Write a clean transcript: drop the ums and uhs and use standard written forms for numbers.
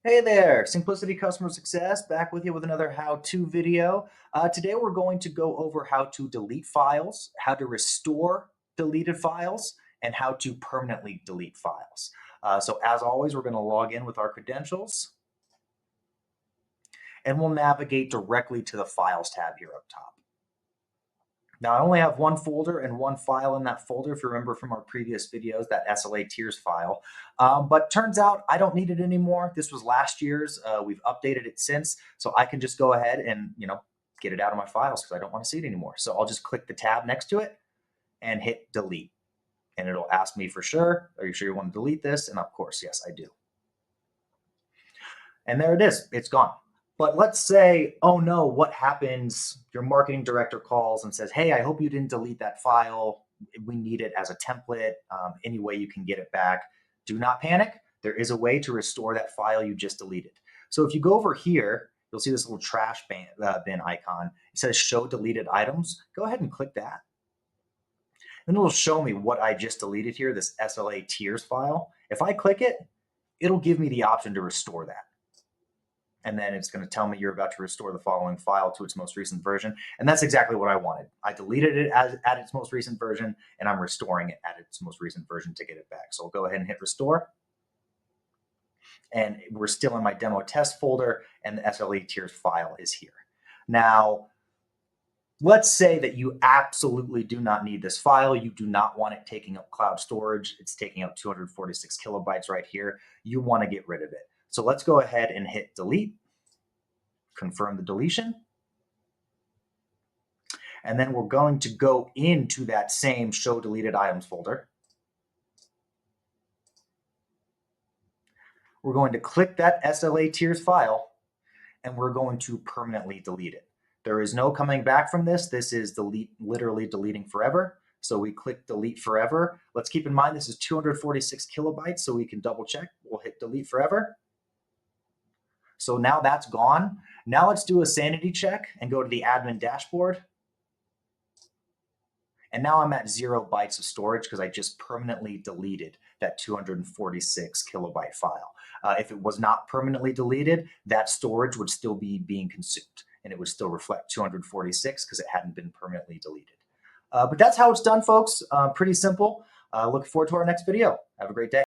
Hey there, Simplicity Customer Success, back with you with another how-to video. Today we're going to go over how to delete files, how to restore deleted files, and how to permanently delete files. So as always, we're going to log in with our credentials, and we'll navigate directly to the Files tab here up top. Now, I only have one folder and one file in that folder, if you remember from our previous videos, that SLA tiers file. But turns out I don't need it anymore. This was last year's. We've updated it since, so I can just go ahead and get it out of my files because I don't want to see it anymore. So I'll just click the tab next to it and hit delete. And it'll ask me for sure, are you sure you want to delete this? And of course, yes, I do. And there it is. It's gone. But let's say, oh no, what happens? Your marketing director calls and says, hey, I hope you didn't delete that file. We need it as a template. Any way you can get it back. Do not panic. There is a way to restore that file you just deleted. So if you go over here, you'll see this little trash bin icon. It says show deleted items. Go ahead and click that. And it'll show me what I just deleted here, this SLA tiers file. If I click it, it'll give me the option to restore that. And then it's going to tell me you're about to restore the following file to its most recent version. And that's exactly what I wanted. I deleted it at its most recent version, and I'm restoring it at its most recent version to get it back. So I'll go ahead and hit restore. And we're still in my demo test folder, and the SLA tiers file is here. Now, let's say that you absolutely do not need this file. You do not want it taking up cloud storage. It's taking up 246 kilobytes right here. You want to get rid of it. So let's go ahead and hit delete, confirm the deletion. And then we're going to go into that same show deleted items folder. We're going to click that SLA tiers file, and we're going to permanently delete it. There is no coming back from this. This is literally deleting forever. So we click delete forever. Let's keep in mind this is 246 kilobytes, so we can double check. We'll hit delete forever. So now that's gone. Now let's do a sanity check and go to the admin dashboard. And now I'm at 0 bytes of storage because I just permanently deleted that 246 kilobyte file. If it was not permanently deleted, that storage would still be being consumed, and it would still reflect 246 because it hadn't been permanently deleted. But that's how it's done, folks. Pretty simple. Look forward to our next video. Have a great day.